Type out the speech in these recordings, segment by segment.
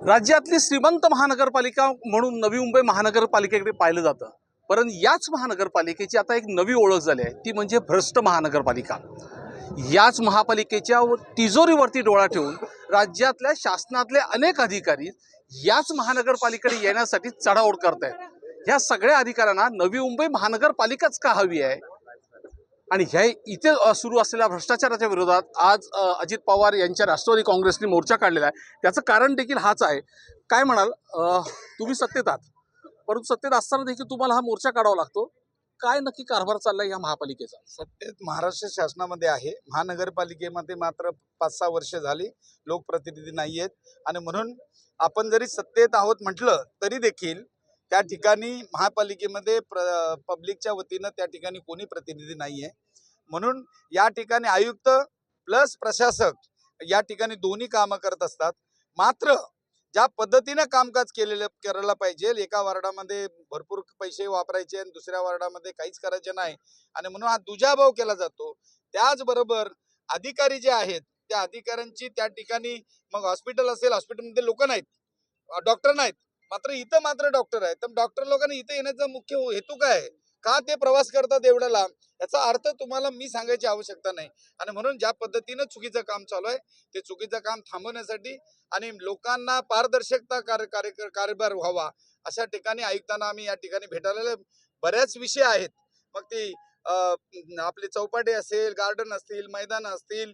राज्यातली श्रीमंत महानगरपालिका म्हणून नवी मुंबई महानगरपालिकेकडे पाहिलं जातं, परंतु याच महानगरपालिकेची आता एक नवी ओळख झाली आहे, ती म्हणजे भ्रष्ट महानगरपालिका। याच महापालिकेच्या तिजोरीवरती डोळा ठेवून राज्यातल्या शासनातले अनेक अधिकारी याच महानगरपालिकेकडे येण्यासाठी चढाओढ करत आहेत। ह्या सगळ्या अधिकाऱ्यांना नवी मुंबई महानगरपालिकाच का हवी आहे आणि ह्या इथे सुरू असलेल्या भ्रष्टाचाराच्या विरोधात आज अजित पवार यांच्या राष्ट्रवादी काँग्रेसने मोर्चा काढलेला आहे। त्याचं कारण देखील हाच आहे। काय म्हणाल, तुम्ही सत्तेत आहात, परंतु सत्तेत असताना देखील तुम्हाला हा मोर्चा काढावा लागतो। काय नक्की कारभार चाललाय या महापालिकेचा? सत्तेत महाराष्ट्र शासनामध्ये आहे, महानगरपालिकेमध्ये मात्र 5-6 वर्ष झाली लोकप्रतिनिधी नाही आहेत आणि म्हणून आपण जरी सत्तेत आहोत म्हटलं तरी देखील त्या ठिकाणी महापालिकेमध्ये पब्लिकच्या वतीनं त्या ठिकाणी कोणी प्रतिनिधी नाही आहे। म्हणून या ठिकाणी आयुक्त प्लस प्रशासक या ठिकाणी दोन्ही कामं करत असतात। मात्र ज्या पद्धतीने कामकाज करायला पाहिजे, एका वार्डामध्ये भरपूर पैसे वापरायचे आणि दुसऱ्या वार्डामध्ये काहीच करायचे नाही आणि म्हणून हा दुजाभाव केला जातो। त्याचबरोबर अधिकारी जे आहेत त्या अधिकाऱ्यांची त्या ठिकाणी मग हॉस्पिटल असेल, हॉस्पिटलमध्ये लोक नाहीत, डॉक्टर नाहीत, मात्र इथं मात्र डॉक्टर आहेत। तर डॉक्टर लोकांनी इथं येण्याचा मुख्य हेतू काय आहे, का ते प्रवास करतात एवढा लांब, याचा अर्थ तुम्हाला मी सांगायची आवश्यकता नाही। आणि म्हणून ज्या पद्धतीनं चुकीचं काम चालू आहे ते चुकीचं काम थांबवण्यासाठी आणि लोकांना पारदर्शकता कारभार व्हावा अशा ठिकाणी आयुक्तांना आम्ही या ठिकाणी भेटायला बऱ्याच विषय आहेत। मग ती आपले चौपाटे असेल, गार्डन असतील, मैदान असतील,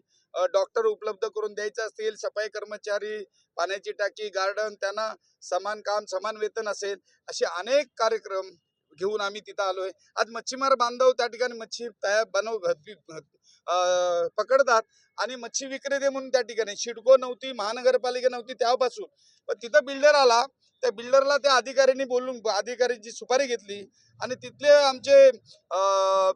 डॉक्टर उपलब्ध करून द्यायचे असतील, सफाई कर्मचारी, पाण्याची टाकी, गार्डन, त्यांना समान काम समान वेतन असेल, असे अनेक कार्यक्रम घेऊन आम्ही तिथं आलोय। आज मच्छीमार बांधव त्या ठिकाणी मच्छी पकडतात आणि मच्छी विक्रेते म्हणून त्या ठिकाणी शिडको नव्हती, महानगरपालिका नव्हती तेव्हापासून, पण तिथं बिल्डर आला, त्या बिल्डरला त्या अधिकाऱ्यांनी बोलून अधिकाऱ्यांची सुपारी घेतली आणि तिथले आमचे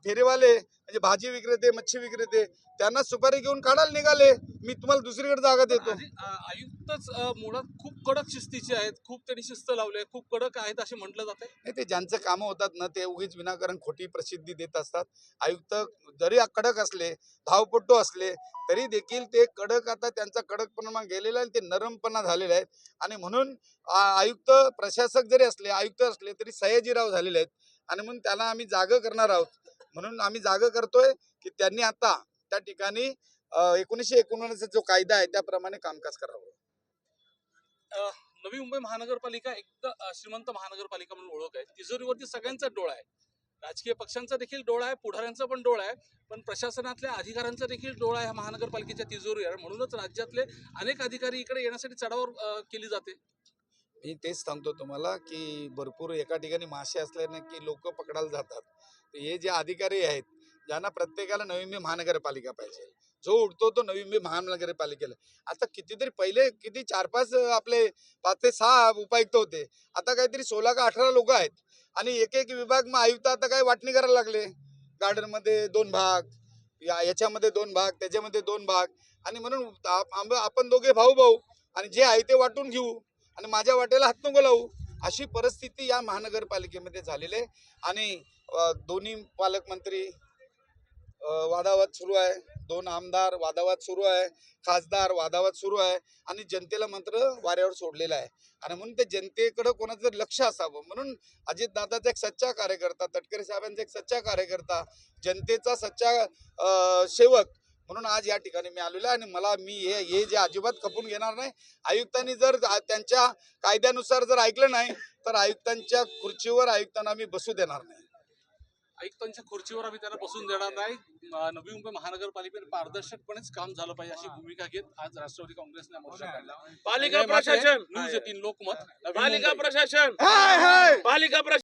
फेरीवाले म्हणजे भाजी विक्रेते, मच्छी विक्रेते त्यांना सुपारी घेऊन काढायला निघाले, मी तुम्हाला दुसरीकडे जागा देतो। आयुक्तच मुळात खूप कडक शिस्तीचे आहेत, खूप त्यांनी शिस्त लावले, खूप कडक आहेत असे म्हटलं जाते। नाही, ते ज्यांचं कामं होतात ना ते उगीच विनाकारण खोटी प्रसिद्धी देत असतात। आयुक्त जरी कडक असले, धावपट्टू असले तरी देखील ते कडक, आता त्यांचा कडकपणा गेलेला आहे, ते नरमपणा झालेला आहे आणि म्हणून आयुक्त प्रशासक जरी असले, आयुक्त असले तरी सयाजीराव झालेले आहेत आणि म्हणून त्याला आम्ही जागा करणार आहोत। म्हणून आम्ही जागा करतोय की त्यांनी आता त्या ठिकाणी 1989 जो कायदा आहे त्याप्रमाणे कामकाज करावं। नवी मुंबई महानगरपालिका एकदा श्रीमंत महानगरपालिका म्हणून ओळख आहे। तिजोरीवरती सगळ्यांचा डोळा आहे, राजकीय पक्षांचा देखील डोळा आहे, पुढाऱ्यांचा पण डोळा आहे, पण प्रशासनातल्या अधिकाऱ्यांचा देखील डोळा आहे महानगरपालिकेच्या तिजोरीवर। म्हणूनच राज्यातले अनेक अधिकारी इकडे येण्यासाठी चढाओढ केली जाते। मी तेच सांगतो तुम्हाला की भरपूर एका ठिकाणी मासे असल्याने की लोक पकडायला जातात। हे जे अधिकारी आहेत ज्यांना प्रत्येकाला नवी मुंबई महानगरपालिका पाहिजे, जो उठतो तो नवी मुंबई महानगरपालिकेला। आता कितीतरी पहिले किती 4-5 आपले 5 ते 6 उपायुक्त होते, आता काहीतरी 16 का 18 लोक आहेत आणि एक विभाग मग आयुक्त आता काय वाटणी करायला लागले। गार्डन मध्ये 2 भाग, याच्यामध्ये 2 भाग, त्याच्यामध्ये 2 भाग आणि म्हणून आपण दोघे भाऊ आणि जे आहे ते वाटून घेऊ आणि माझ्या वाट्याला हात नको लावू, अशी परिस्थिती या महानगरपालिकेमध्ये झालेली आहे। आणि दोन्ही पालकमंत्री वादावाद सुरू आहे, 2 आमदार वादावाद सुरू आहे, खासदार वादावाद सुरू आहे आणि जनतेला मात्र वाऱ्यावर सोडलेलं आहे आणि म्हणून ते जनतेकडे कोणाचं लक्ष असावं म्हणून अजितदादाचा एक सच्चा कार्यकर्ता, तटकरे साहेबांचा एक सच्चा कार्यकर्ता, जनतेचा सच्चा सेवक म्हणून आज या ठिकाणी मी आलेलो आहे आणि मी हे जे अजिबात खपून घेणार नाही। आयुक्तांनी जर त्यांच्या कायद्यानुसार जर ऐकलं नाही तर आयुक्तांच्या खुर्चीवर आयुक्तांना आम्ही बसू देणार नाही। आयुक्तांच्या खुर्चीवर आम्ही त्यांना बसून देणार नाही। नवी मुंबई महानगरपालिकेत पारदर्शकपणेच काम झालं पाहिजे अशी भूमिका घेत आज राष्ट्रवादी काँग्रेसने मोर्चा काढला। पालिका प्रशासन, न्यूज 18 लोकमत, पालिका प्रशासन, पालिका